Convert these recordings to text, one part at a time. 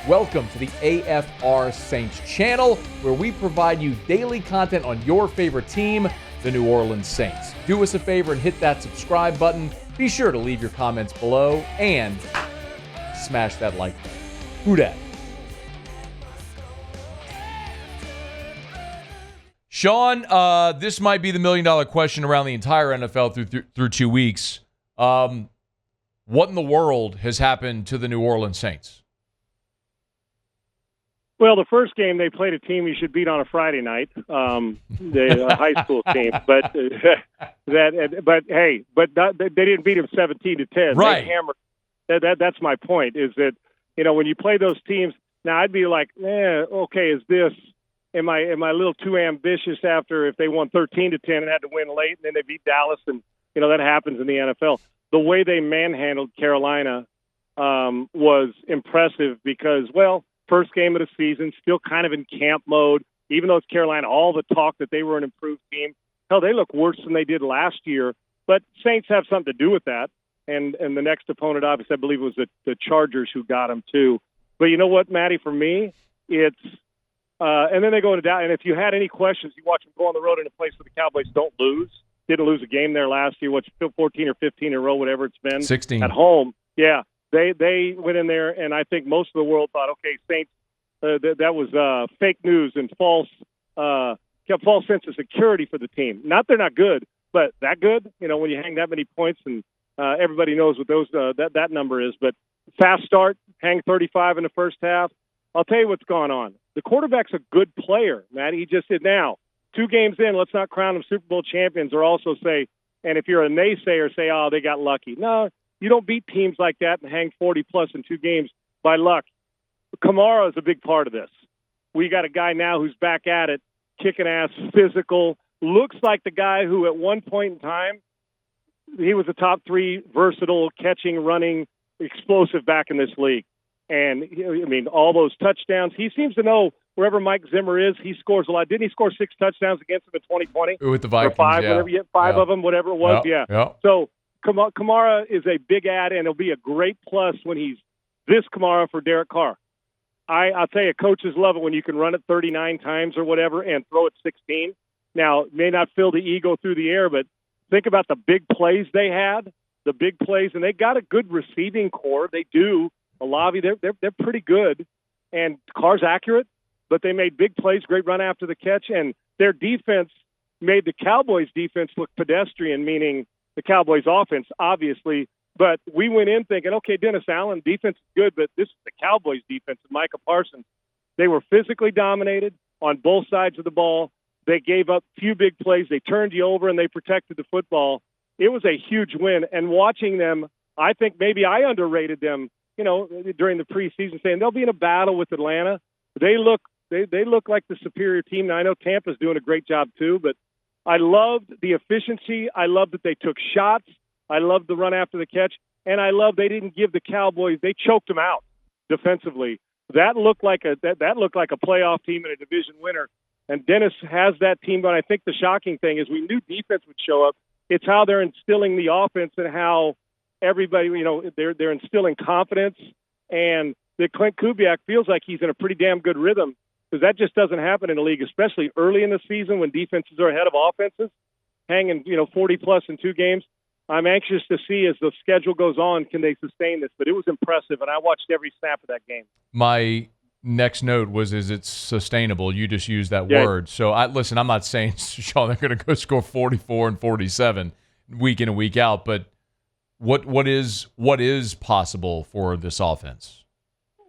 Welcome to the AFR Saints channel, where we provide you daily content on your favorite team, the New Orleans Saints. Do us a favor and hit that subscribe button. Be sure to leave your comments below and smash that like button. Who dat? Sean, this might be the million-dollar question around the entire NFL through 2 weeks. What in the world has happened to the New Orleans Saints? Well, the first game they played a team you should beat on a Friday night, the high school team. But they didn't beat them 17-10. Right. They hammered. That's my point. Is that when you play those teams, now I'd be like, okay, am I a little too ambitious after if they won 13-10 and had to win late and then they beat Dallas and that happens in the NFL. The way they manhandled Carolina was impressive because first game of the season, still kind of in camp mode. Even though it's Carolina, all the talk that they were an improved team. Hell, they look worse than they did last year. But Saints have something to do with that. And the next opponent, obviously, I believe it was the Chargers who got them too. But you know what, Matty? For me, it's and then they go into Dallas. And if you had any questions, you watch them go on the road in a place where the Cowboys don't lose. Didn't lose a game there last year. What's 14 or 15 in a row, whatever it's been. 16 at home. Yeah. They went in there, and I think most of the world thought, okay, Saints, that was fake news and false sense of security for the team. Not they're not good, but that good. When you hang that many points, and everybody knows what that number is. But fast start, hang 35 in the first half. I'll tell you what's gone on. The quarterback's a good player, Matt. He just did now. 2 games in, let's not crown them Super Bowl champions, or also say, and if you're a naysayer, say, oh, they got lucky. No. You don't beat teams like that and hang 40-plus in 2 games by luck. Kamara is a big part of this. We got a guy now who's back at it, kicking ass, physical, looks like the guy who at one point in time, he was a top 3 versatile, catching, running, explosive back in this league. And, all those touchdowns, he seems to know wherever Mike Zimmer is, he scores a lot. Didn't he score 6 touchdowns against them in 2020? With the Vikings, or 5, yeah. Five of them, whatever it was, yeah. So, Kamara is a big add, and it'll be a great plus when he's this Kamara for Derek Carr. I'll tell you, coaches love it when you can run it 39 times or whatever and throw it 16. Now, it may not fill the ego through the air, but think about the big plays they had, and they got a good receiving core. They do. Olavi, they're pretty good, and Carr's accurate, but they made big plays, great run after the catch, and their defense made the Cowboys' defense look pedestrian, meaning the Cowboys' offense, obviously. But we went in thinking, okay, Dennis Allen, defense is good, but this is the Cowboys' defense and Micah Parsons. They were physically dominated on both sides of the ball. They gave up few big plays. They turned you over, and they protected the football. It was a huge win. And watching them, I think maybe I underrated them, during the preseason, saying they'll be in a battle with Atlanta. They look like the superior team. Now, I know Tampa's doing a great job too, but I loved the efficiency. I loved that they took shots. I loved the run after the catch. And I love they didn't give the Cowboys, they choked them out defensively. That looked like a playoff team and a division winner. And Dennis has that team, but I think the shocking thing is we knew defense would show up. It's how they're instilling the offense and how everybody, they're instilling confidence. And the Klint Kubiak feels like he's in a pretty damn good rhythm, because that just doesn't happen in the league, especially early in the season when defenses are ahead of offenses, hanging 40-plus in 2 games. I'm anxious to see as the schedule goes on, can they sustain this? But it was impressive, and I watched every snap of that game. My next note was, is it sustainable? You just used that word. So, I'm not saying, Sean, they're going to go score 44 and 47 week in and week out, but what is possible for this offense?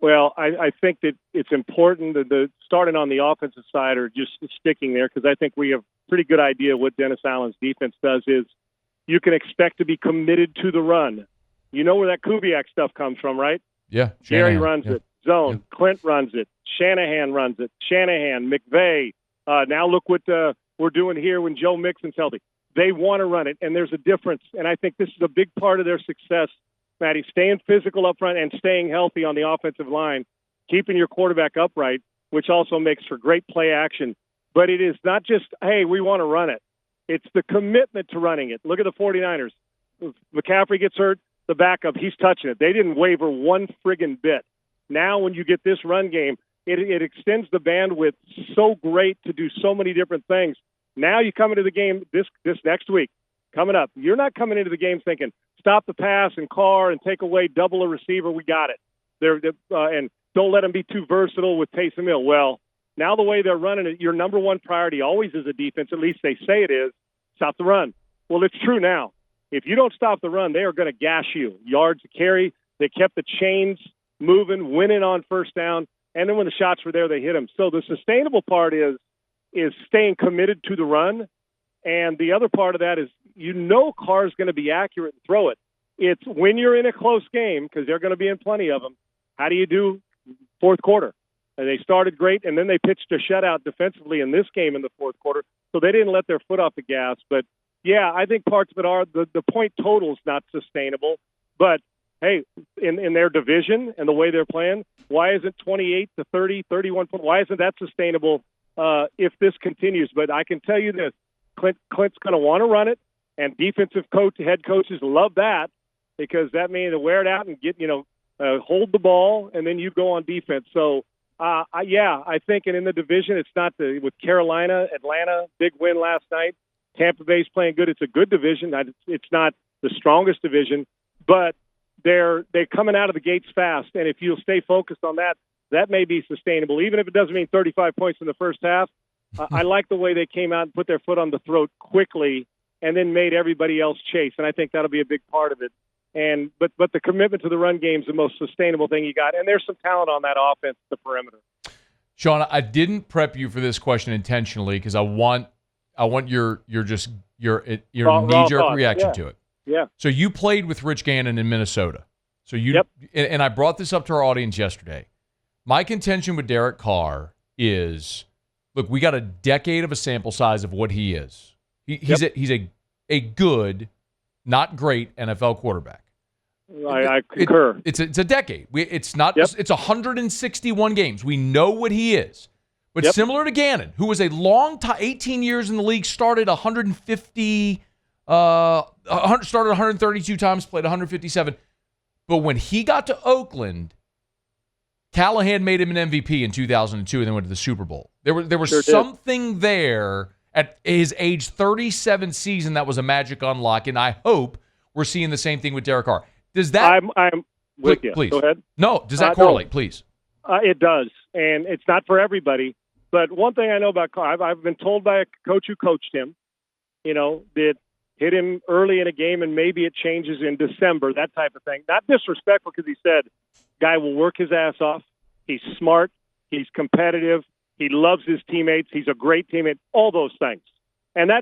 Well, I think that it's important that starting on the offensive side or just sticking there, because I think we have a pretty good idea what Dennis Allen's defense does is you can expect to be committed to the run. You know where that Kubiak stuff comes from, right? Yeah. Jerry runs it. Zone. Yeah. Klint runs it. Shanahan runs it. McVay. Now look what we're doing here when Joe Mixon's healthy. They want to run it, and there's a difference. And I think this is a big part of their success, Matty, staying physical up front and staying healthy on the offensive line, keeping your quarterback upright, which also makes for great play action. But it is not just, hey, we want to run it. It's the commitment to running it. Look at the 49ers. McCaffrey gets hurt, the backup, he's touching it. They didn't waver one friggin' bit. Now when you get this run game, it extends the bandwidth so great to do so many different things. Now you come into the game this next week, coming up. You're not coming into the game thinking, stop the pass and Carr and take away, double a receiver, we got it. And don't let them be too versatile with Taysom Hill. Well, now the way they're running it, your number one priority always is a defense, at least they say it is, stop the run. Well, it's true now. If you don't stop the run, they are going to gash you. Yards to carry, they kept the chains moving, winning on first down, and then when the shots were there, they hit them. So the sustainable part is staying committed to the run, and the other part of that is Carr's going to be accurate and throw it. It's when you're in a close game, because they're going to be in plenty of them, how do you do fourth quarter? And they started great, and then they pitched a shutout defensively in this game in the fourth quarter, so they didn't let their foot off the gas. But, yeah, I think parts of it are the point total's not sustainable. But, hey, in their division and the way they're playing, why isn't 28 to 30, 31 points? Why isn't that sustainable if this continues? But I can tell you this, Klint's going to want to run it, and defensive head coaches love that because that means to wear it out and get, hold the ball, and then you go on defense. So, I think, and in the division, it's not with Carolina, Atlanta, big win last night. Tampa Bay's playing good. It's a good division. It's not the strongest division, but they're coming out of the gates fast. And if you'll stay focused on that, that may be sustainable, even if it doesn't mean 35 points in the first half. I like the way they came out and put their foot on the throat quickly and then made everybody else chase. And I think that'll be a big part of it. But the commitment to the run game is the most sustainable thing you got. And there's some talent on that offense at the perimeter. Sean, I didn't prep you for this question intentionally because I want your knee-jerk reaction to it. Yeah. So you played with Rich Gannon in Minnesota. So and I brought this up to our audience yesterday. My contention with Derek Carr is, look, we got a decade of a sample size of what he is. He's a good, not great NFL quarterback. I concur. It's a decade. It's 161 games. We know what he is. But similar to Gannon, who was a long time, 18 years in the league, started 132 times, played 157. But when he got to Oakland, Callahan made him an MVP in 2002 and then went to the Super Bowl. There was something there at his age 37 season that was a magic unlock, and I hope we're seeing the same thing with Derek Carr. Does that? I'm with you. Please. Go ahead. No, does that correlate, please? It does, and it's not for everybody. But one thing I know about Carr, I've been told by a coach who coached him, that hit him early in a game and maybe it changes in December, that type of thing. Not disrespectful because he said, guy will work his ass off. He's smart. He's competitive. He loves his teammates. He's a great teammate, all those things. And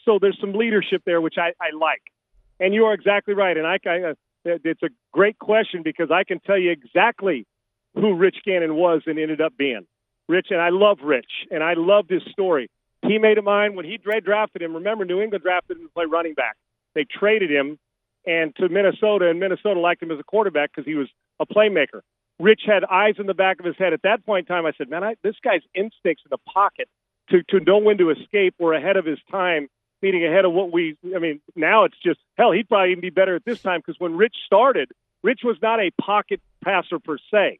so there's some leadership there, which I like. And you are exactly right. And it's a great question because I can tell you exactly who Rich Gannon was and ended up being. Rich, and I love Rich, and I loved his story. Teammate of mine, when he drafted him, remember New England drafted him to play running back. They traded him to Minnesota, and Minnesota liked him as a quarterback because he was a playmaker. Rich had eyes in the back of his head. At that point in time, I said, man, this guy's instincts in the pocket to know when to escape were ahead of his time, meaning ahead of now it's just, hell, he'd probably even be better at this time because when Rich started, Rich was not a pocket passer per se.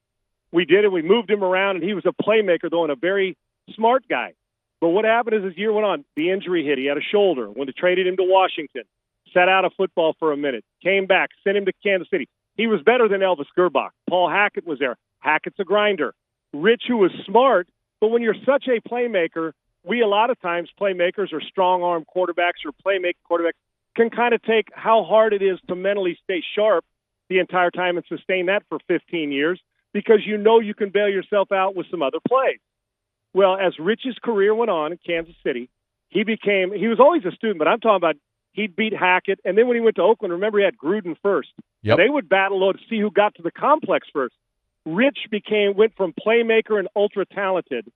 We did it. We moved him around, and he was a playmaker, though, and a very smart guy. But what happened as his year went on, the injury hit. He had a shoulder. When they traded him to Washington, sat out of football for a minute, came back, sent him to Kansas City. He was better than Elvis Gerbach. Paul Hackett was there. Hackett's a grinder. Rich, who was smart, but when you're such a playmaker, a lot of times playmakers or strong-arm quarterbacks or playmaking quarterbacks can kind of take how hard it is to mentally stay sharp the entire time and sustain that for 15 years because you can bail yourself out with some other plays. Well, as Rich's career went on in Kansas City, he was always a student, but I'm talking about he'd beat Hackett. And then when he went to Oakland, remember he had Gruden first. Yep. They would battle to see who got to the complex first. Rich went from playmaker and ultra talented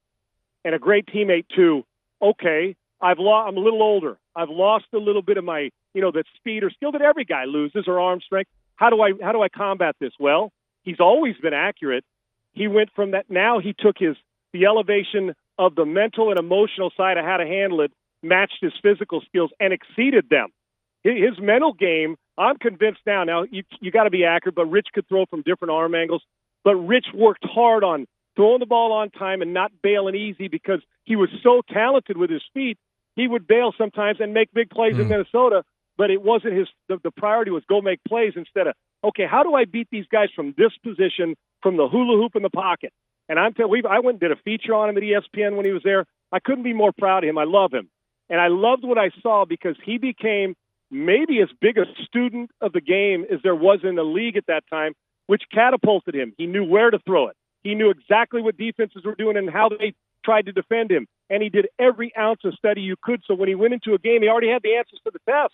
and a great teammate to, okay, I'm a little older. I've lost a little bit of my, that speed or skill that every guy loses or arm strength. How do I combat this? Well, he's always been accurate. He went from that. Now he took the elevation of the mental and emotional side of how to handle it, matched his physical skills, and exceeded them. His mental game, I'm convinced now you got to be accurate, but Rich could throw from different arm angles. But Rich worked hard on throwing the ball on time and not bailing easy because he was so talented with his feet. He would bail sometimes and make big plays in Minnesota, but it wasn't the priority was go make plays instead of, okay, how do I beat these guys from this position, from the hula hoop in the pocket? And I went and did a feature on him at ESPN when he was there. I couldn't be more proud of him. I love him. And I loved what I saw because he became maybe as big a student of the game as there was in the league at that time, which catapulted him. He knew where to throw it. He knew exactly what defenses were doing and how they tried to defend him. And he did every ounce of study you could. So when he went into a game, he already had the answers to the test.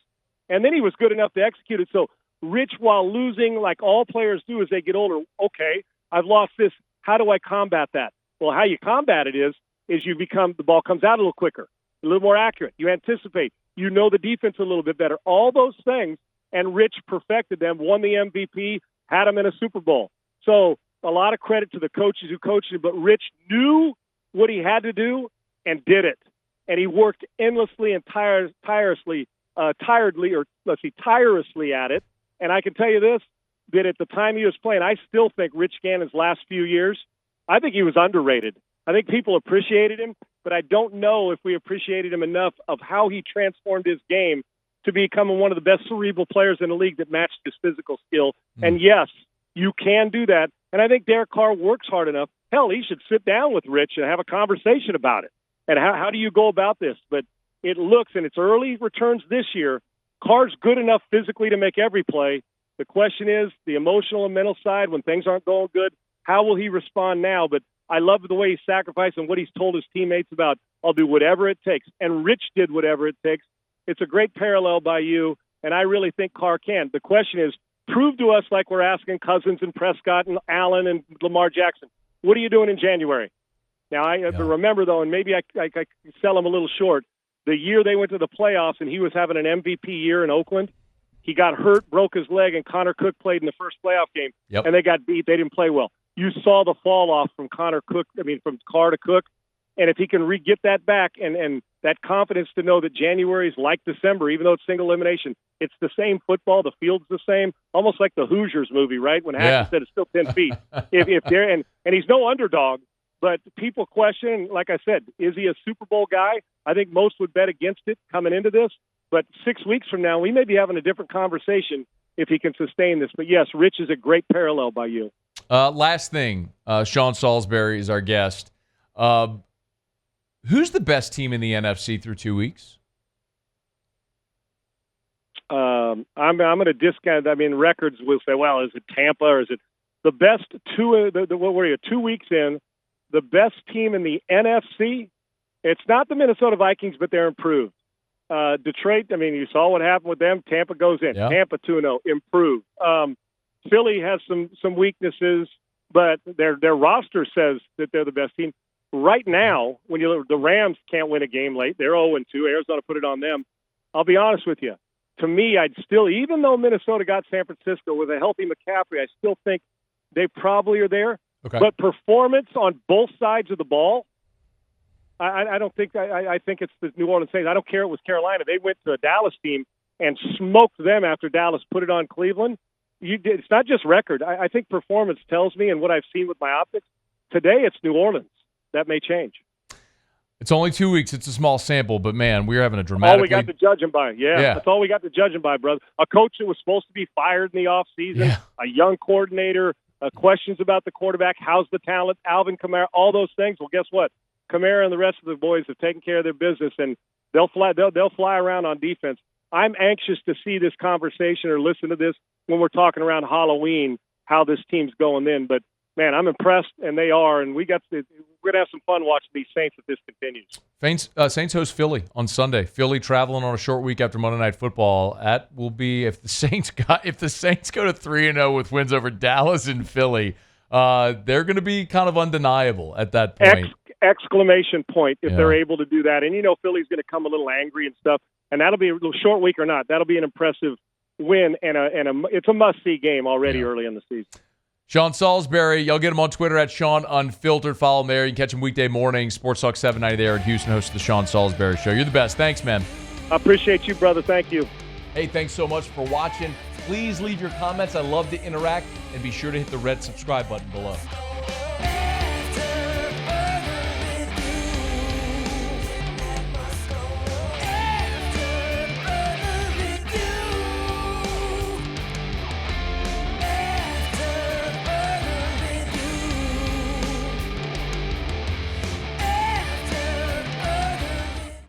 And then he was good enough to execute it. So Rich, while losing, like all players do as they get older, okay, I've lost this. How do I combat that? Well, how you combat it is the ball comes out a little quicker, a little more accurate. You anticipate. You know the defense a little bit better. All those things, and Rich perfected them, won the MVP, had him in a Super Bowl. So a lot of credit to the coaches who coached him, but Rich knew what he had to do and did it. And he worked endlessly and tirelessly at it. And I can tell you this, that at the time he was playing, I still think Rich Gannon's last few years, I think he was underrated. I think people appreciated him, but I don't know if we appreciated him enough of how he transformed his game to becoming one of the best cerebral players in the league that matched his physical skill. And yes, you can do that. And I think Derek Carr works hard enough. Hell, he should sit down with Rich and have a conversation about it. And how do you go about this? But it looks, and it's early returns this year, Carr's good enough physically to make every play. The question is the emotional and mental side when things aren't going good. How will he respond now? But I love the way he sacrificed and what he's told his teammates about, I'll do whatever it takes. And Rich did whatever it takes. It's a great parallel by you, and I really think Carr can. The question is, prove to us like we're asking Cousins and Prescott and Allen and Lamar Jackson. What are you doing in January? Now, I remember, though, and maybe I sell him a little short, the year they went to the playoffs and he was having an MVP year in Oakland, he got hurt, broke his leg, and Connor Cook played in the first playoff game, and they got beat. They didn't play well. You saw the fall off from from Carr to Cook, and if he can get that back and that confidence to know that January is like December, even though it's single elimination, it's the same football, the field's the same, almost like the Hoosiers movie, right? When Hackett said it's still 10 feet. if they're and he's no underdog, but people question, like I said, is he a Super Bowl guy? I think most would bet against it coming into this. But 6 weeks from now, we may be having a different conversation if he can sustain this. But, yes, Rich is a great parallel by you. Last thing, Sean Salisbury is our guest. Who's the best team in the NFC through 2 weeks? I'm going to discount. I mean, records will say, well, is it Tampa or is it the best 2 weeks in? The best team in the NFC? It's not the Minnesota Vikings, but they're improved. Detroit, I mean, you saw what happened with them. Tampa goes in. Yeah. Tampa 2-0, improved. Philly has some weaknesses, but their roster says that they're the best team. Right now, when you look, the Rams can't win a game late. They're 0-2. Arizona put it on them. I'll be honest with you. To me, I'd still, even though Minnesota got San Francisco with a healthy McCaffrey, I still think they probably are there. Okay. But performance on both sides of the ball, I don't think. I think it's the New Orleans Saints. I don't care. It was Carolina. They went to a Dallas team and smoked them after Dallas put it on Cleveland. It's not just record. I think performance tells me, and what I've seen with my optics today, it's New Orleans. That may change. It's only 2 weeks. It's a small sample, but man, we're having a dramatic. All we got to judge him by. Yeah, that's all we got to judge him by, brother. A coach that was supposed to be fired in the offseason, a young coordinator, questions about the quarterback, how's the talent, Alvin Kamara, all those things. Well, guess what? Kamara and the rest of the boys have taken care of their business, and they'll fly around on defense. I'm anxious to see this conversation or listen to this when we're talking around Halloween, how this team's going then. But, man, I'm impressed, and they are, and we're going to have some fun watching these Saints if this continues. Saints host Philly on Sunday. Philly traveling on a short week after Monday Night Football. That will be if the Saints go to 3-0 with wins over Dallas and Philly. They're going to be kind of undeniable at that point. Exclamation point if they're able to do that. And, Philly's going to come a little angry and stuff, and that'll be a little short week or not. That'll be an impressive win, and it's a must-see game already early in the season. Sean Salisbury, y'all get him on Twitter at Sean Unfiltered. Follow him there. You can catch him weekday morning, Sports Talk 790 there in Houston, host of the Sean Salisbury Show. You're the best. Thanks, man. I appreciate you, brother. Thank you. Hey, thanks so much for watching. Please leave your comments. I love to interact, and be sure to hit the red subscribe button below.